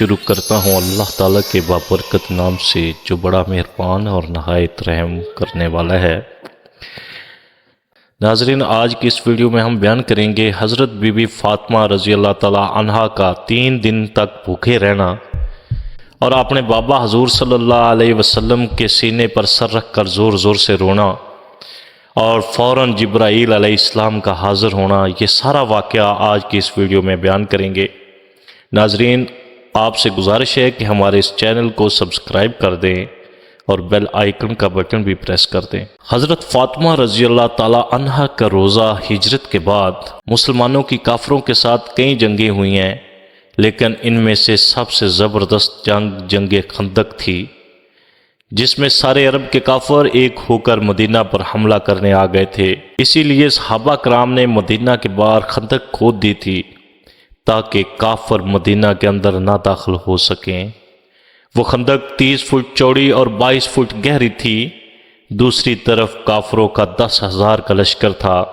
شروع کرتا ہوں اللہ تعالیٰ کے بابرکت نام سے جو بڑا مہربان اور نہایت رحم کرنے والا ہے۔ ناظرین، آج کی اس ویڈیو میں ہم بیان کریں گے حضرت بی بی فاطمہ رضی اللہ تعالیٰ عنہا کا 3 دن تک بھوکے رہنا اور اپنے بابا حضور صلی اللہ علیہ وسلم کے سینے پر سر رکھ کر زور زور سے رونا اور فوراً جبرائیل علیہ السلام کا حاضر ہونا، یہ سارا واقعہ آج کی اس ویڈیو میں بیان کریں گے۔ ناظرین، آپ سے گزارش ہے کہ ہمارے اس چینل کو سبسکرائب کر دیں اور بیل آئیکن کا بٹن بھی پریس کر دیں۔ حضرت فاطمہ رضی اللہ تعالی عنہا کا روزہ ہجرت کے بعد مسلمانوں کی کافروں کے ساتھ کئی جنگیں ہوئی ہیں، لیکن ان میں سے سب سے زبردست جنگ خندق تھی، جس میں سارے عرب کے کافر ایک ہو کر مدینہ پر حملہ کرنے آ گئے تھے۔ اسی لیے صحابہ کرام نے مدینہ کے باہر خندق کھود دی تھی تاکہ کافر مدینہ کے اندر نہ داخل ہو سکیں۔ وہ خندق 30 فٹ چوڑی اور 22 فٹ گہری تھی۔ دوسری طرف کافروں کا 10,000 کا لشکر تھا،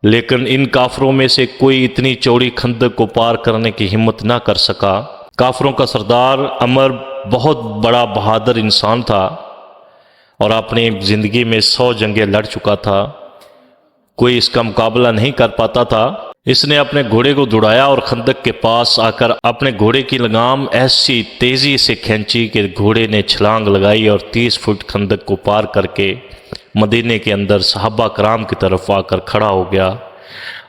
لیکن ان کافروں میں سے کوئی اتنی چوڑی خندق کو پار کرنے کی ہمت نہ کر سکا۔ کافروں کا سردار عمر بہت بڑا بہادر انسان تھا اور اپنی زندگی میں 100 جنگیں لڑ چکا تھا، کوئی اس کا مقابلہ نہیں کر پاتا تھا۔ اس نے اپنے گھوڑے کو دوڑایا اور خندق کے پاس آ کر اپنے گھوڑے کی لگام ایسی تیزی سے کھینچی کہ گھوڑے نے چھلانگ لگائی اور 30 فٹ خندق کو پار کر کے مدینے کے اندر صحابہ کرام کی طرف آ کر کھڑا ہو گیا۔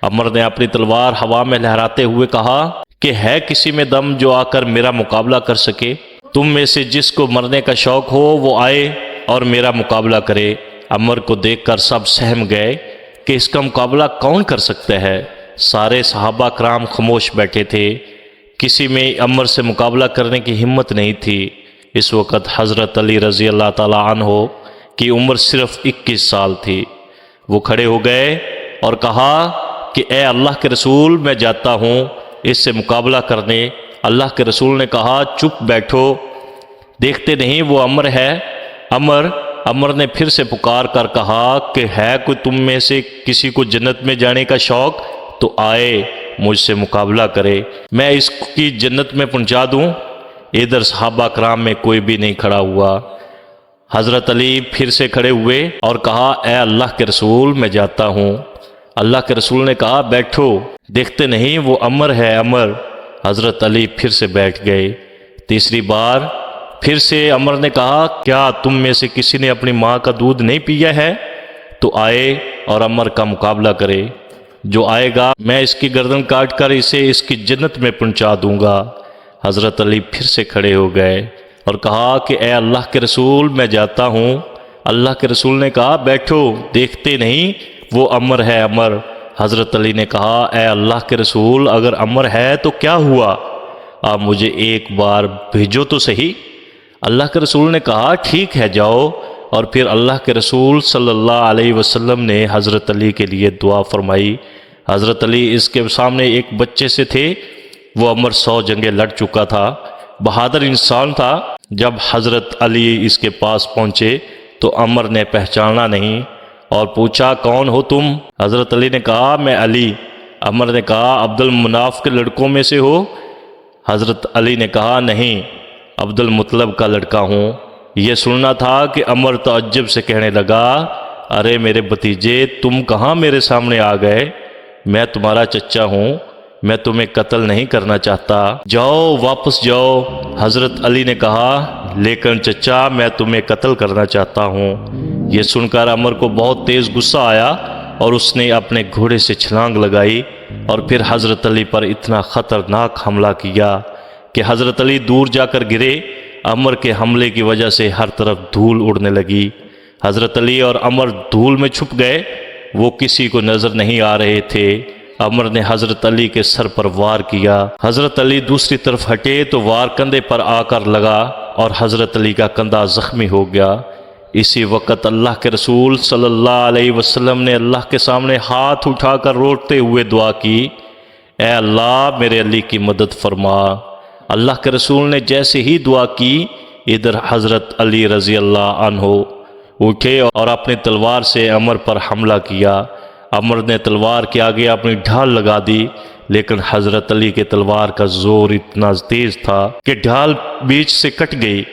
عمر نے اپنی تلوار ہوا میں لہراتے ہوئے کہا کہ ہے کسی میں دم جو آ کر میرا مقابلہ کر سکے؟ تم میں سے جس کو مرنے کا شوق ہو وہ آئے اور میرا مقابلہ کرے۔ عمر کو دیکھ کر سب سہم گئے کہ اس کا مقابلہ کون کر سکتا ہے۔ سارے صحابہ کرام خاموش بیٹھے تھے، کسی میں عمر سے مقابلہ کرنے کی ہمت نہیں تھی۔ اس وقت حضرت علی رضی اللہ تعالی عنہ کی عمر صرف 21 سال تھی۔ وہ کھڑے ہو گئے اور کہا کہ اے اللہ کے رسول، میں جاتا ہوں اس سے مقابلہ کرنے۔ اللہ کے رسول نے کہا چپ بیٹھو، دیکھتے نہیں وہ عمر ہے۔ عمر نے پھر سے پکار کر کہا کہ ہے کوئی تم میں سے کسی کو جنت میں جانے کا شوق تو آئے مجھ سے مقابلہ کرے، میں اس کی جنت میں پہنچا دوں۔ ادھر صحابہ کرام میں کوئی بھی نہیں کھڑا ہوا۔ حضرت علی پھر سے کھڑے ہوئے اور کہا اے اللہ کے رسول، میں جاتا ہوں۔ اللہ کے رسول نے کہا بیٹھو، دیکھتے نہیں وہ عمر ہے عمر۔ حضرت علی پھر سے بیٹھ گئے۔ تیسری بار پھر سے عمر نے کہا کیا تم میں سے کسی نے اپنی ماں کا دودھ نہیں پیا ہے تو آئے اور عمر کا مقابلہ کرے، جو آئے گا میں اس کی گردن کاٹ کر اسے اس کی جنت میں پہنچا دوں گا۔ حضرت علی پھر سے کھڑے ہو گئے اور کہا کہ اے اللہ کے رسول، میں جاتا ہوں۔ اللہ کے رسول نے کہا بیٹھو، دیکھتے نہیں وہ عمر ہے عمر۔ حضرت علی نے کہا اے اللہ کے رسول، اگر عمر ہے تو کیا ہوا؟ آپ مجھے ایک بار بھیجو تو صحیح۔ اللہ کے رسول نے کہا ٹھیک ہے جاؤ، اور پھر اللہ کے رسول صلی اللہ علیہ وسلم نے حضرت علی کے لیے دعا فرمائی۔ حضرت علی اس کے سامنے ایک بچے سے تھے، وہ عمر 100 جنگیں لڑ چکا تھا، بہادر انسان تھا۔ جب حضرت علی اس کے پاس پہنچے تو عمر نے پہچانا نہیں اور پوچھا کون ہو تم؟ حضرت علی نے کہا میں علی۔ عمر نے کہا عبد المناف کے لڑکوں میں سے ہو؟ حضرت علی نے کہا نہیں، عبد المطلب کا لڑکا ہوں۔ یہ سننا تھا کہ عمر تعجب سے کہنے لگا ارے میرے بھتیجے، تم کہاں میرے سامنے آ گئے؟ میں تمہارا چچا ہوں، میں تمہیں قتل نہیں کرنا چاہتا، جاؤ واپس جاؤ۔ حضرت علی نے کہا لیکن چچا میں تمہیں قتل کرنا چاہتا ہوں۔ یہ سن کر عمر کو بہت تیز غصہ آیا اور اس نے اپنے گھوڑے سے چھلانگ لگائی اور پھر حضرت علی پر اتنا خطرناک حملہ کیا کہ حضرت علی دور جا کر گرے۔ عمر کے حملے کی وجہ سے ہر طرف دھول اڑنے لگی۔ حضرت علی اور عمر دھول میں چھپ گئے، وہ کسی کو نظر نہیں آ رہے تھے۔ عمر نے حضرت علی کے سر پر وار کیا، حضرت علی دوسری طرف ہٹے تو وار کندھے پر آ کر لگا اور حضرت علی کا کندھا زخمی ہو گیا۔ اسی وقت اللہ کے رسول صلی اللہ علیہ وسلم نے اللہ کے سامنے ہاتھ اٹھا کر روتے ہوئے دعا کی اے اللہ میرے علی کی مدد فرما۔ اللہ کے رسول نے جیسے ہی دعا کی، ادھر حضرت علی رضی اللہ عنہ اٹھے اور اپنی تلوار سے عمر پر حملہ کیا۔ عمر نے تلوار کے آگے اپنی ڈھال لگا دی، لیکن حضرت علی کے تلوار کا زور اتنا تیز تھا کہ ڈھال بیچ سے کٹ گئی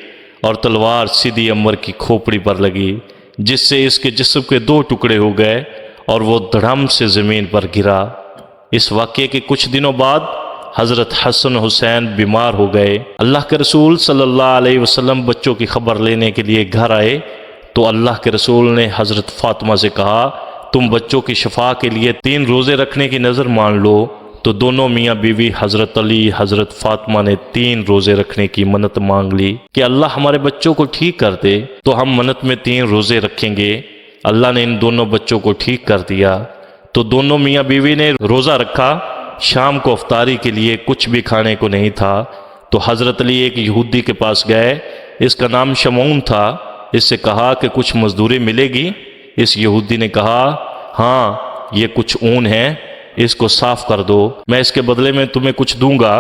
اور تلوار سیدھی عمر کی کھوپڑی پر لگی، جس سے اس کے جسم کے 2 ٹکڑے ہو گئے اور وہ دھڑم سے زمین پر گرا۔ اس واقعے کے کچھ دنوں بعد حضرت حسن حسین بیمار ہو گئے۔ اللہ کے رسول صلی اللہ علیہ وسلم بچوں کی خبر لینے کے لیے گھر آئے تو اللہ کے رسول نے حضرت فاطمہ سے کہا، تم بچوں کی شفا کے لیے 3 روزے رکھنے کی نظر مان لو۔ تو دونوں میاں بیوی حضرت علی حضرت فاطمہ نے 3 روزے رکھنے کی منت مانگ لی کہ اللہ ہمارے بچوں کو ٹھیک کر دے، تو ہم منت میں 3 روزے رکھیں گے۔ اللہ نے ان دونوں بچوں کو ٹھیک کر دیا، تو دونوں میاں بیوی نے روزہ رکھا۔ شام کو افطاری کے لیے کچھ بھی کھانے کو نہیں تھا، تو حضرت علی ایک یہودی کے پاس گئے، اس کا نام شمعون تھا۔ اس سے کہا کہ کچھ مزدوری ملے گی؟ اس یہودی نے کہا، ہاں یہ کچھ اون ہے، اس کو صاف کر دو، میں اس کے بدلے میں تمہیں کچھ دوں گا۔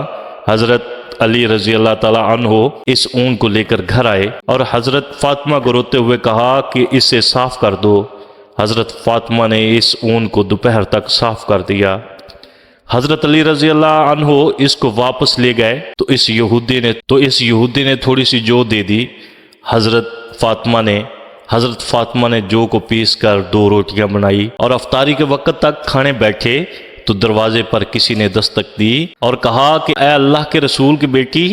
حضرت علی رضی اللہ تعالیٰ عنہ اس اون کو لے کر گھر آئے اور حضرت فاطمہ کو روتے ہوئے کہا کہ اسے صاف کر دو۔ حضرت فاطمہ نے اس اون کو دوپہر تک صاف کر دیا۔ حضرت علی رضی اللہ عنہ اس کو واپس لے گئے تو اس یہودی نے تھوڑی سی جو دے دی۔ حضرت فاطمہ نے جو کو پیس کر 2 روٹیاں بنائی اور افطاری کے وقت تک کھانے بیٹھے تو دروازے پر کسی نے دستک دی اور کہا کہ اے اللہ کے رسول کی بیٹی،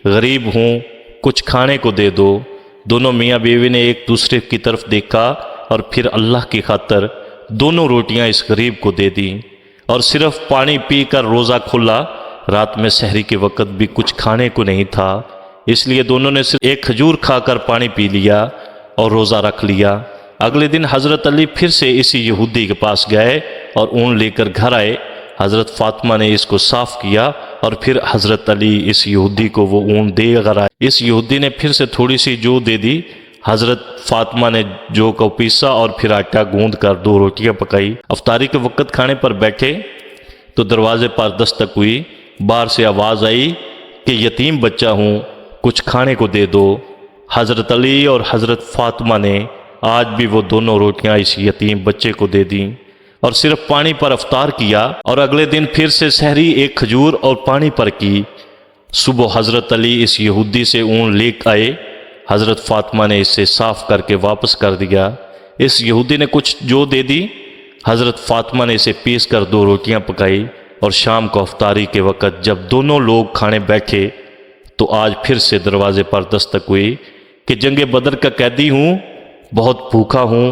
غریب ہوں، کچھ کھانے کو دے دو۔ دونوں میاں بیوی نے ایک دوسرے کی طرف دیکھا اور پھر اللہ کی خاطر دونوں روٹیاں اس غریب کو دے دیں اور صرف پانی پی کر روزہ کھولا۔ رات میں سحری کے وقت بھی کچھ کھانے کو نہیں تھا، اس لیے دونوں نے صرف ایک کھجور کھا کر پانی پی لیا اور روزہ رکھ لیا۔ اگلے دن حضرت علی پھر سے اسی یہودی کے پاس گئے اور اون لے کر گھر آئے۔ حضرت فاطمہ نے اس کو صاف کیا اور پھر حضرت علی اس یہودی کو وہ اون دے کر آئے۔ اس یہودی نے پھر سے تھوڑی سی جو دے دی۔ حضرت فاطمہ نے جو کو پیسا اور پھر آٹا گوندھ کر 2 روٹیاں پکائی۔ افطاری کے وقت کھانے پر بیٹھے تو دروازے پر دستک ہوئی۔ باہر سے آواز آئی کہ یتیم بچہ ہوں، کچھ کھانے کو دے دو۔ حضرت علی اور حضرت فاطمہ نے آج بھی وہ دونوں روٹیاں اس یتیم بچے کو دے دیں اور صرف پانی پر افطار کیا، اور اگلے دن پھر سے سحری ایک کھجور اور پانی پر کی۔ صبح حضرت علی اس یہودی سے اون لے آئے، حضرت فاطمہ نے اسے صاف کر کے واپس کر دیا۔ اس یہودی نے کچھ جو دے دی، حضرت فاطمہ نے اسے پیس کر 2 روٹیاں پکائی، اور شام کو افطاری کے وقت جب دونوں لوگ کھانے بیٹھے تو آج پھر سے دروازے پر دستک ہوئی کہ جنگ بدر کا قیدی ہوں، بہت بھوکا ہوں،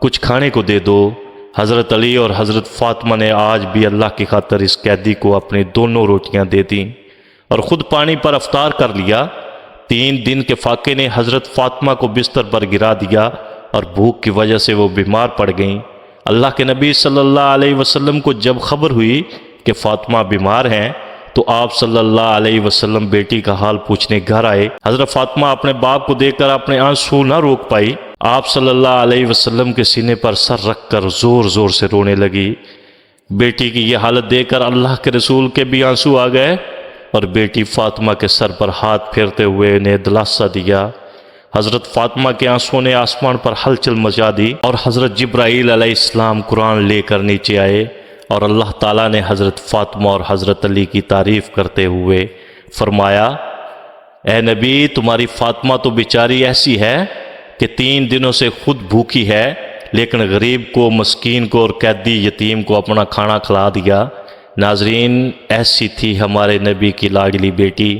کچھ کھانے کو دے دو۔ حضرت علی اور حضرت فاطمہ نے آج بھی اللہ کی خاطر اس قیدی کو اپنی دونوں روٹیاں دے دیں اور خود پانی پر افطار کر لیا۔ 3 دن کے فاقے نے حضرت فاطمہ کو بستر پر گرا دیا اور بھوک کی وجہ سے وہ بیمار پڑ گئیں۔ اللہ کے نبی صلی اللہ علیہ وسلم کو جب خبر ہوئی کہ فاطمہ بیمار ہیں تو آپ صلی اللہ علیہ وسلم بیٹی کا حال پوچھنے گھر آئے۔ حضرت فاطمہ اپنے باپ کو دیکھ کر اپنے آنسو نہ روک پائی۔ آپ صلی اللہ علیہ وسلم کے سینے پر سر رکھ کر زور زور سے رونے لگی۔ بیٹی کی یہ حالت دیکھ کر اللہ کے رسول کے بھی آنسو آ گئے اور بیٹی فاطمہ کے سر پر ہاتھ پھیرتے ہوئے انہیں دلاسا دیا۔ حضرت فاطمہ کے آنسوؤں نے آسمان پر ہلچل مچا دی اور حضرت جبرائیل علیہ السلام قرآن لے کر نیچے آئے، اور اللہ تعالیٰ نے حضرت فاطمہ اور حضرت علی کی تعریف کرتے ہوئے فرمایا، اے نبی، تمہاری فاطمہ تو بیچاری ایسی ہے کہ 3 دنوں سے خود بھوکی ہے، لیکن غریب کو، مسکین کو اور قیدی یتیم کو اپنا کھانا کھلا دیا۔ ناظرین، ایسی تھی ہمارے نبی کی لاڈلی بیٹی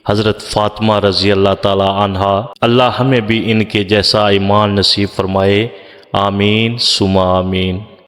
حضرت فاطمہ رضی اللہ تعالی عنہا۔ اللہ ہمیں بھی ان کے جیسا ایمان نصیب فرمائے، آمین ثم آمین۔